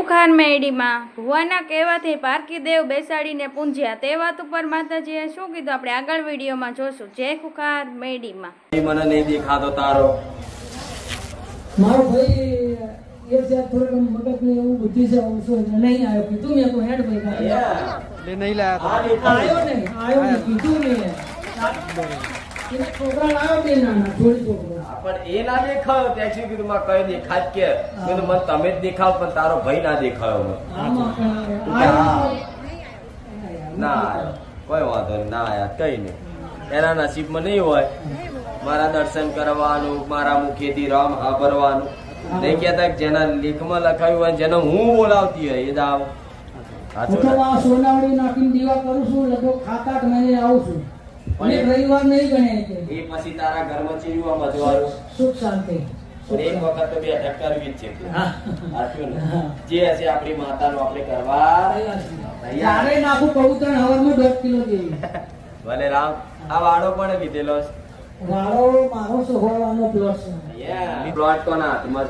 ખુખાર મેડીમાં ભુવાના કહેવાથી પારકી દેવ બેસાડીને પૂંજ્યા તે વાત ઉપર માતાજીએ શું કીધું આપણે આગળ વિડીયોમાં જોશું. જય ખુખાર મેડીમાં. મને નહીં દેખાતો તારો મારો ભાઈ એ છે થોડું મગજને એવું બુદ્ધિ છે શું નહીં આવ્યો કીધું મેં તો હેડ ભાઈ એટલે નહીં લાયા આવ્યો ને કીધું મેં એને છોકરા લાવ્યો બે નાના થોડી છોકરા પણ એ ના દેખાયો ત્યાં સુધી કીધું માં કઈ દેખાય જ કે કીધું મને તમે જ દેખાવ પણ તારો ભાઈ ના દેખાયો મને. ના કોઈ વાંધો નહીં, ના આયા કઈ નહીં. એના નસીબમાં નહીં હોય મારા દર્શન કરવાનું, મારા મુખેથી રામ સાંભળવાનું. નહીં કેતા જેના લેખમાં લખાયું હોય જેને હું બોલાવતી હોય એ દાવ સોનાવડી નાખીને દીવા કરું છું લગભગ 7-8 મહિને આવું છું અને રવિવાર નહીં ગણે એ પછી તારા ઘરમાં ચીરવા મજવાનું સુખ શાંતિ પણ એક વખત તો બે અટક કરવી જ છે. સાચું ને? જે હશે આપણી માતાનું આપણે કરવા ત્યારે નાખું પવિત્ર હવારમાં 1.5 કિલો જેવી ભલે રામ. આ વાળો પણ લીધેલો વાળો મારો સોહવાનો પ્લોટ છે. પ્લોટ કોના હાથમાં?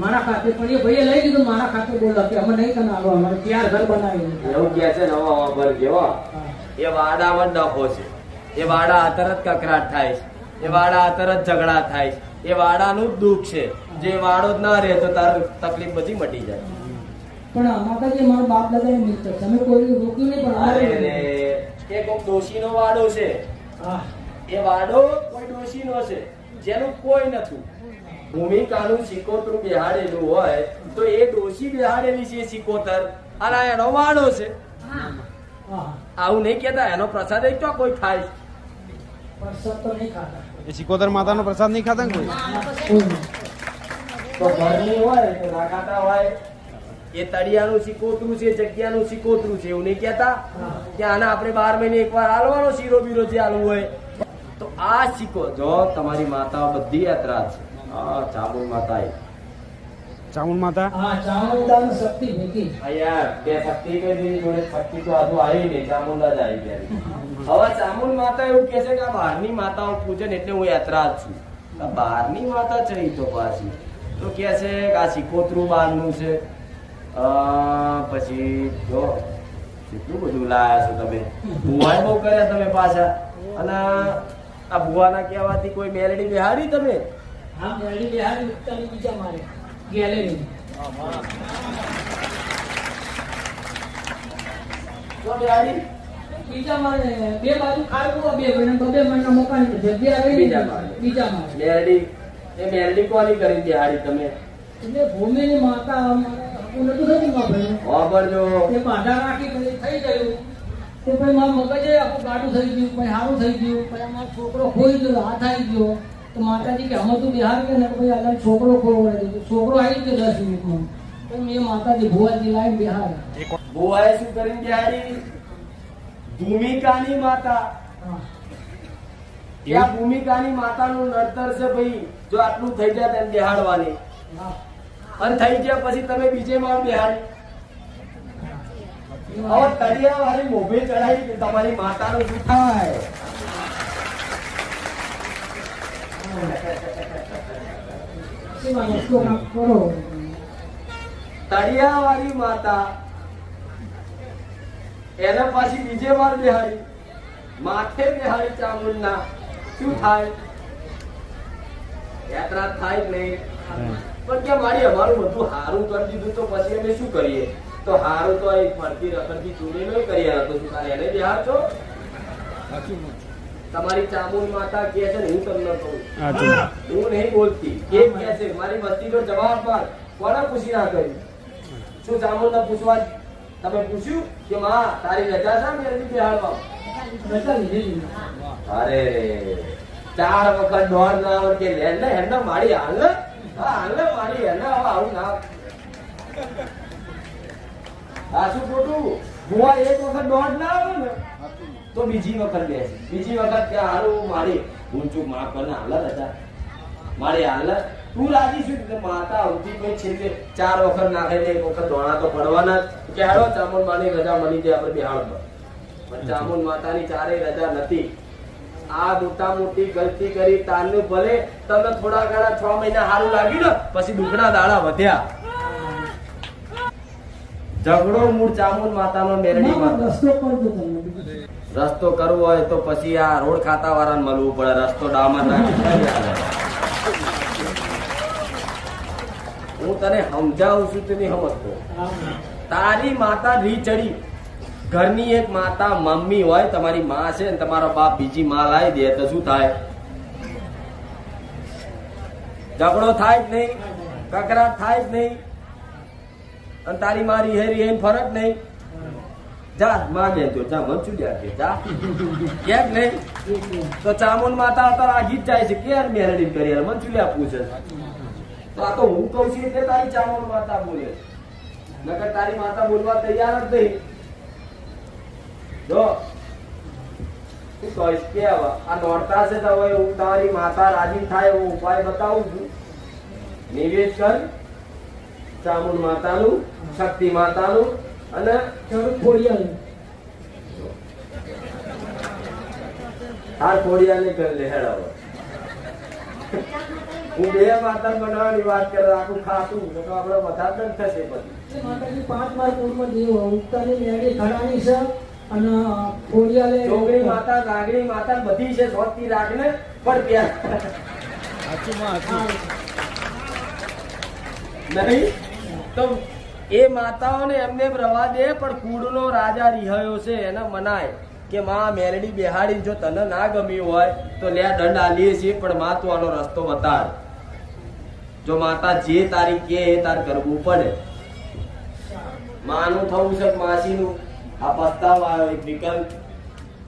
મારા ખાતે પણ એ ભાઈએ લઈ દીધું મારા ખાતે બોલો કે અમે નહીં તને આલો અમારે ત્યાર ઘર બનાવ્યું એવું કે છે નવા વાપર કેવો એ વાડામાં ડખો છે. એ વાડા તરત કકરાટ થાય છે. એ વાડા તરત ઝઘડા થાય છે. એ વાડાનું જ દુઃખ છે. જે વાડો જ ના રહે તો તાર તકલીફ બધી મટી જાય. પણ માતાજી મારા બાપ દાદા ની મિત્ર તમે કોઈ રોક્યું નહીં પણ અરે રે, એ કોઈ ડોશીનો વાડો છે. એ વાડો કોઈ ડોશીનો છે જેનું કોઈ નથી. ભૂમિકાનું સિકોતરું બેહાડેલું હોય તો એ ડોશી બેહાડેલી છે સિકોતર અને એનો વાડો છે. આવું નહીં કેતા એનો પ્રસાદ એક તો કોઈ ખાય એ સિકોતર માતાનો પ્રસાદ નહીં ખાતા ને કોઈ તો ઘરની હોય તો ના ખાતા હોય. એ તળિયાનું સિકોતરું છે, જગ્યાનું સિકોતરું છે. એવું નહીં કેતા કે આને આપણે 12 મહિને એકવાર હાલવાનો શીરો બીરો જે હાલવું હોય. તો આ સિકો જો તમારી માતાઓ બધી યાત્રા છે. હા, ચામુંડ માતા ચામુંડ માતા ચામુંડાની શક્તિ ભેગી યાર બે શક્તિ કઈ દીધી જોડે શક્તિ તો આજુ આવી નહીં, ચામુંડા જ આવી ગયા. હવે ચામુંડ માતા એવું કે છે કે આ બહારની માતાઓ પૂજે ને એટલે હું યાત્રા જ છું. આ બહારની માતા છે ઈ તો પાછી તો કે છે કે આ સિકોતરું બહારનું છે. પછી જો કેટલું બધું લાયા છો તમે. ભુવાય બહુ કર્યા તમે પાછા. અને આ ભુવાના કહેવાથી કોઈ મેલડી બેહાડી તમે? હા મેળી બિહારી ઉત્તરી બીજા મારે ગેલેરી તો બેહાડી બીજા મારે બે બાજુ ખાડકું બે મહિના મકાન જગ્યા આવી બીજા માળે. બીજા મારે મેલડી એ મેલડી કોની કરી બેહાડી તમે? એટલે ભૂમિની માતા હું નતું થતું માં ભાઈ વાપરજો. તે પાઢા રાખી પછી થઈ ગયું તે પછી મારું મગજે આખું ગાડું થઈ ગયું પછી સારું થઈ ગયું પછી મારો છોકરો ખોઈ ગયો હાથ આવી ગયો તો માતાજી કે અમે તું બિહાર કે ને પછી આગળ છોકરો ખોવાઈ ગયો છોકરો આવી ગયો 10 મિનિટમાં તો મેં માતાજી ભુવાજી લાવીને બિહાર ભુવાએ શું કરીને બેહાડી? ભૂમિકાની માતા. ત્યાં ભૂમિકાની માતાનું નડતર છે ભાઈ. જો આટલું થઈ જાય તેને બેહાડવાની અને થઈ ગયા પછી તમે બીજે માં બેહાડી. હવે તળિયા વાળી મોભે ચડાવી તમારી માતાનું શું થાય? તળિયા વાળી માતા એને પાછી બીજે વાર બેહાડી, માથે બેહાડી ચામુંડના. શું થાય? યાત્રા થાય જ નહીં. પણ કે મારી અમારું બધું હારું કરી દીધું તો પછી અમે શું કરીએ? તો હારું તો અહીં ફરતી રખડતી ચોરી નહીં કરીએ તો શું તારે એને બિહાર છો? તમારી ચામુંડ માતા કે છે ને હું તમને કહું હું નહીં બોલતી કે છે મારી વસ્તીનો જવાબ પાડ. કોને પૂછી ના કર્યું? શું ચામુંડ ને પૂછવા તમે પૂછ્યું કે માં તારી રજા છે મેં બિહારમાં? અરે 4 વખત દોડ ના આવે કે લે ને હેને મારી હાલ હાલ મારી હેને હવે આવું ના. આ શું ખોટું? ભુવા એક વખત દોડ ના આવે ને તો બીજી વખત બેસે. બીજી વખત કે હારું મારી ભૂલચૂક માફ કરીને હાલ રજા મારી હાલ તું રાજી છું કે માતા આવતી કોઈ છેલ્લે 4 વખત નાખે ને 1 વખત દોણા તો પડવાના જ કે હાલો ચામુંડ માની રજા મળી જાય આપણે બિહાર પર. પણ ચામુંડ માતાની 4 રજા નથી. આ મોટા મોટી ગલતી કરી તારનું ભલે તમે થોડા ઘણા 6 મહિના સારું લાગ્યું ને પછી દુખણા દાડા વધ્યા. ઝઘડો મૂળ ચામુંડ માતાનો મેરડી મામા માતા. રસ્તો કરજો તમે બીજું. રસ્તો કરવો હોય તો પછી આ રોડ ખાતા વાળાને મળવું પડે. રસ્તો ડામર નાખી હું તને સમજાવું છું તું નહીં સમજતો. તારી માતા રીચડી ઘરની એક માતા મમ્મી હોય, તમારી માં છે ને તમારો બાપ બીજી માં લાવી દે તો શું થાય? ઝઘડો થાય જ નહીં, કકરાટ થાય જ નહીં, અને તારી મારી હેરી એમ ફરક નહીં. જા માગે તો જા મનસું દે જા કેક નહીં તો ચામુંડ માતા અત્યારે આગી જ જાય છે કે યાર મેરડી કરી યાર મનસું લે પૂછે. તો આ તો હું કહું છું એટલે તારી ચામુંડ માતા બોલે, નકર તારી માતા બોલવા તૈયાર જ નહીં. જો તું કહીશ કે આ નોરતા છે તો હવે હું તારી માતા રાજી થાય એવો ઉપાય બતાવું છું. નિવેદ કર ચામુંડ માતાનું, શક્તિ માતાનું અને ચાલો ખોડિયાલ. આ ખોડિયાને કર લે હેડાવો. હું બે માતા બનાવવાની વાત કરે આખું ખાતું તો આપણે બધા જ થશે પછી. માતાજી 5 માર કુળમાં દેવ ઉગતાની મેળી ખડાની છે અને ખોડિયાલે ચોકડી માતા, નાગણી માતા બધી છે. સોતી રાખને પણ પ્યાર નહીં તો એ માતાઓને એમને રવા દે, પણ કુળનો રાજા રિહાયો છે એને મનાય કે માં મેરડી બેહાડી જો તને ના ગમ્યું હોય તો લે દંડ આલીએ છીએ, પણ માં તું આનો રસ્તો બતાડ. જો માતા જે તારી કે એ તાર કરવું પડે. માનું થવું છે કે માસીનું આ પસ્તાવ આવ્યો એક વિકલ્પ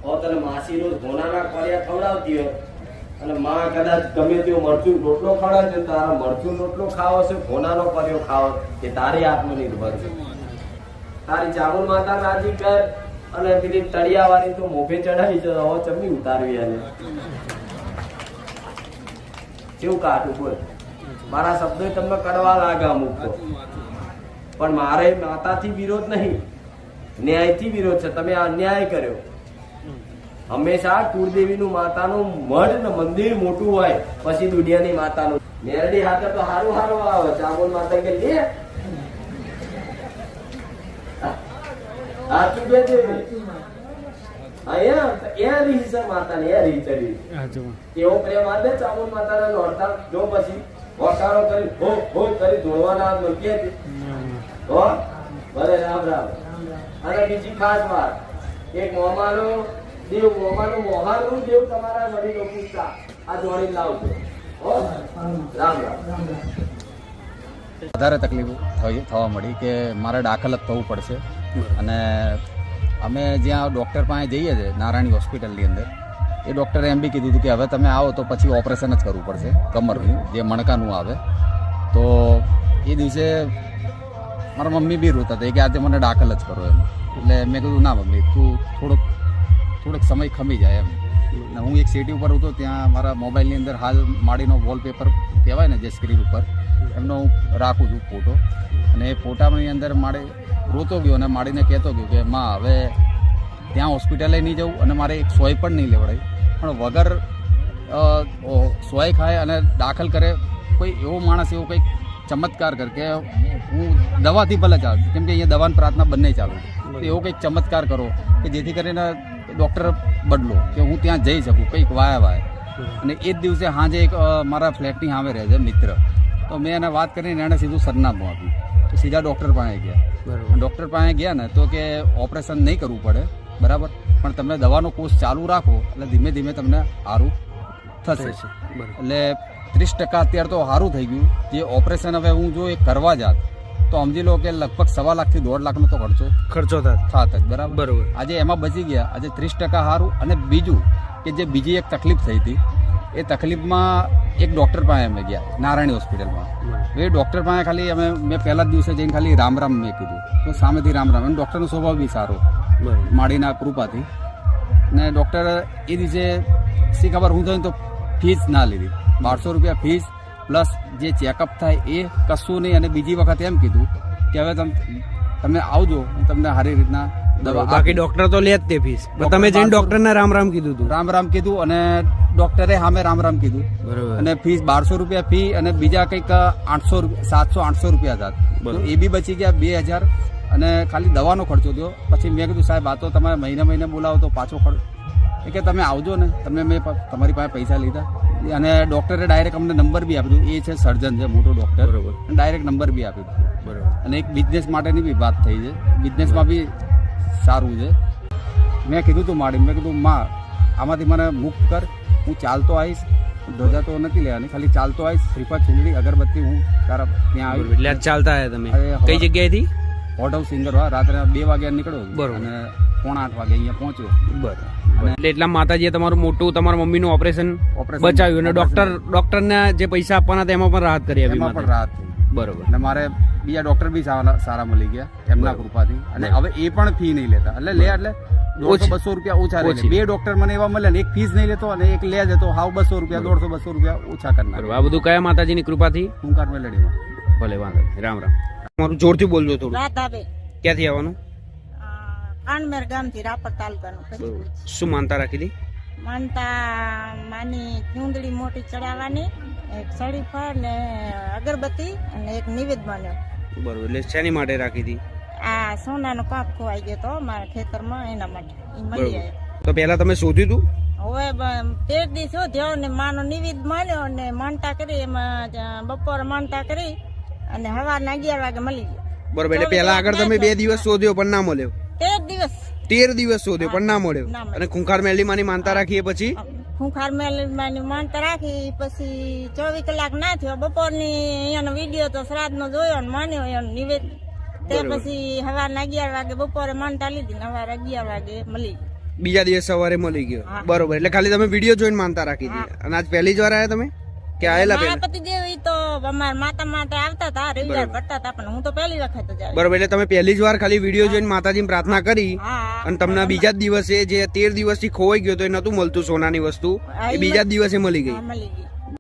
હો, તને માસીનું ઘોનાના કર્યા ખવડાવતી હોય અને માં કદાચ ગમે તેવું મરચું રોટલો ખવડાવે તો તારા મરચું રોટલો ખાવો છે, ઘોનાનો કર્યો ખાવો એ તારી આત્મનિર્ભર છે. તારી ચામુંડ માતા રાજી કર અને પેલી તળિયા વાળી તો મોભે ચડાવી છે, હવે ચમની ઉતારવી એને કેવું કાઢું બોલ. મારા શબ્દો તમને કડવા લાગે અમુક તો, પણ મારે માતાથી વિરોધ નહીં, ન્યાયથી વિરોધ છે. તમે આ અન્યાય કર્યો. હંમેશા કુળદેવીનું માતાનું મઢ ને મંદિર મોટું હોય પછી દુનિયાની માતાનું. મેરડી હાથે તો હારું હારું આવે. ચામુંડ માતા કે લે સાચું કે છે અહીંયા એ રીત છે માતાની, એ રીત ચડી એવો પ્રેમ આદે ચામુંડ માતાના નોરતા. જો પછી વકારો કરી હો હો કરી ધોળવાના મૂકી હતી હો ભલે રામ રામ. અને બીજી ખાસ વાત, એક મોમાનો દેવ, મોમાનું મોહાનું દેવ તમારા વડીલો પૂછતા આ જોડી લાવજો હો. રામ રામ. વધારે તકલીફ થવા મળી કે મારે દાખલ જ થવું પડશે. અને અમે જ્યાં ડૉક્ટર પાસે જઈએ છીએ નારાયણી હોસ્પિટલની અંદર, એ ડૉક્ટરે એમ બી કીધું હતું કે હવે તમે આવો તો પછી ઓપરેશન જ કરવું પડશે કમરનું, જે મણકાનું આવે. તો એ દિવસે મારા મમ્મી બી રોતા હતા કે આજે મને દાખલ જ કરો એમ. એટલે મેં કીધું ના મમ્મી તું થોડોક સમય ખમી જાય એમ. અને હું એક સિટી ઉપર હતો, ત્યાં મારા મોબાઈલની અંદર હાલ માડીનો વોલપેપર કહેવાય ને જે સ્ક્રીન ઉપર, એમનો હું રાખું છું ફોટો. અને એ ફોટાની અંદર મારે રોતો ગયો અને માડીને કહેતો ગયો કે માં હવે ત્યાં હોસ્પિટલે નહીં જવું અને મારે એક સોય પણ નહીં લેવડાય, પણ વગર સોય ખાય અને દાખલ કરે કોઈ એવો માણસ એવો કંઈક ચમત્કાર કર કે હું દવાથી ભલે ચાલુ, કેમ કે અહીંયા દવાની પ્રાર્થના બંને ચાલુ, તો એવો કંઈક ચમત્કાર કરો કે જેથી કરીને ડૉક્ટર બદલો કે હું ત્યાં જઈ શકું કંઈક વાય. અને એ જ દિવસે સાંજે એક મારા ફ્લેટની સામે રહે છે મિત્ર, તો મેં એને વાત કરીને એણે સીધું સરનામું આપ્યું. તો સીધા ડૉક્ટર પાસે ગયા. ડૉક્ટર પાસે ગયા ને તો કે ઓપરેશન નહીં કરવું પડે બરાબર, પણ તમે દવાનો કોર્સ ચાલુ રાખો એટલે ધીમે ધીમે તમને સારું થશે. એટલે 30% અત્યારે તો સારું થઈ ગયું. જે ઓપરેશન હવે હું જો એ કરવા જાત તો સમજી લો કે લગભગ 1.5 લાખથી 1.5 લાખનો તો ખર્ચો થાત જ બરાબર. આજે એમાં બચી ગયા, આજે 30% સારું. અને બીજું કે જે બીજી એક તકલીફ થઈ હતી, એ તકલીફમાં એક ડૉક્ટર પાસે અમે ગયા નારાયણી હોસ્પિટલમાં. એ ડૉક્ટર પાસે ખાલી મેં પહેલા જ દિવસે જઈને ખાલી રામ રામ મેં કીધું, તો સામેથી રામ રામ. અને ડૉક્ટરનો સ્વભાવ બી સારો માડીના કૃપાથી. ને ડૉક્ટર એ દિવસે શી ખબર હું થઈને તો ફીસ ના લીધી, 1200 રૂપિયા ફીસ પ્લસ જે ચેકઅપ થાય એ કશું નહીં. અને બીજી વખત એમ કીધું કે હવે તમે આવજો, હું તમને સારી રીતના દવા. બાકી ડોક્ટર તો લે જ તે ફીસ, તમે જઈને ડોક્ટરને રામ રામ કીધું હતું? રામ રામ કીધું અને ડોક્ટરે સામે રામ રામ કીધું. અને ફીસ 1200 રૂપિયા ફી અને બીજા કંઈક 700-800 રૂપિયા હતા. તો એ બી બચી ગયા 2000. અને ખાલી દવાનો ખર્ચો થયો. પછી મેં કીધું સાહેબ આ તો તમે મહિને મહિને બોલાવો તો પાછો ખર્ચ, એ કે તમે આવજો ને, તમે મેં તમારી પાસે પૈસા લીધા. અને ડૉક્ટરે ડાયરેક્ટ અમને નંબર બી આપી દીધો. એ છે સર્જન છે, મોટો ડૉક્ટર, બરોબર. ડાયરેક્ટ નંબર બી આપી દીધો. બરાબર. અને એક બિઝનેસ માટેની બી વાત થઈ છે, બિઝનેસમાં બી સારું છે. મેં કીધું તું માડી, મેં કીધું માં આમાંથી મને મુક્ત કર, હું ચાલતો આવીશ, ધોજા તો નથી લેવાની, ખાલી ચાલતો આવીશ, શ્રીફળ ચીંદડી અગરબત્તી હું તારા ત્યાં બરોબર. એટલે આજ ચાલતા આવ્યા તમે અરે, કઈ જગ્યાએથી? હોટ હાઉસ સિંગર રાત્રે 2 વાગ્યા નીકળ્યો બરોબર. અને 7:45 વાગે અહીંયા પહોંચ્યો. બરાબર. એટલે એટલા માતાજીએ તમારું મોટું તમારા મમ્મીનું ઓપરેશન બચાવ્યું અને ડોક્ટરને જે પૈસા આપવાના હતા એમાં પણ રાહત કરી આપી એમાં પણ માતાજી. રાહત થઈ. બરોબર. અને મારે બીજા ડોક્ટર બી સારા મળી ગયા એમના કૃપાથી. અને હવે એ પણ ફી નહીં લેતા, એટલે લે એટલે 100-200 રૂપિયા ઓછા લે. 2 ડોક્ટર મને એવા મળે ને, એક ફીસ નહીં લેતો અને એક લે જતો હાવ 200 રૂપિયા 150-200 રૂપિયા ઓછા કરનાર. બરોબર. આ બધું કયા માતાજીની કૃપાથી? ટૂંકાર મેલડીમાં. ભલે વાંધો નહીં. રામ રામ. તમારું જોરથી બોલજો થોડું. રાધાબેન ક્યાંથી આવવાનું? કાનમેર ગામથી રાપર તાલુકાનું બરોબર. શું માનતા રાખી હતી? માનતા માની ચૂંદડી મોટી ચડાવવાની, એક સળીફળ ને અગરબત્તી અને એક નિવેદ માન્યો. બરોબર. એટલે શેની માટે રાખી હતી? આ સોનાનો પાક ખોવાઈ ગયો તો મારા ખેતરમાં, એના માટે ઈ મળી બરોબર. આવ્યો. તો પહેલા તમે શોધ્યું હતું? હવે 13 દી શોધ્યો ને માનો નિવેદ માન્યો અને માનતા કરી, એમાં બપોરે માનતા કરી અને સવારના 11 વાગે મળી ગયો. બરોબર. એટલે પહેલા આગળ તમે 2 દિવસ શોધ્યો પણ ના મળ્યો? 13 દિવસ શોધ્યો પણ ના મળ્યો. ના મળ્યો. અને ખૂંખાર મેલડી માની માનતા રાખીએ પછી? ખૂંખાર મેલની માનતા રાખી પછી 24 કલાક ના થયો. બપોરની અહીંયાનો વિડીયો તો શ્રાદ્ધનો જોયો ને માન્યો એનો નિવેદ. તે પછી સવારના 11 વાગે બપોરે માનતા લીધી ને સવારે 11 વાગે મળી ગઈ. બીજા દિવસ સવારે મળી ગયો. હા. બરોબર. એટલે ખાલી તમે વિડીયો જોઈને માનતા રાખી હતી. અને આજ પહેલી જ વાર આવ્યા તમે કે આયેલા મારા પહેલા? પતિદેવ ઈ તો અમારા માતા માટે આવતા હતા, રવિવાર ભરતા હતા, પણ હું તો પહેલી વખત જ આવી. બરોબર. એટલે તમે પહેલી જ વાર ખાલી વિડીયો જોઈને માતાજીને પ્રાર્થના કરી હા. અને તમને બીજા જ દિવસે જે 13 દિવસથી ખોવાઈ ગયો તો એ નતું મળતું સોનાની વસ્તુ, એ બીજા જ દિવસે મળી ગઈ. હા, મળી ગઈ.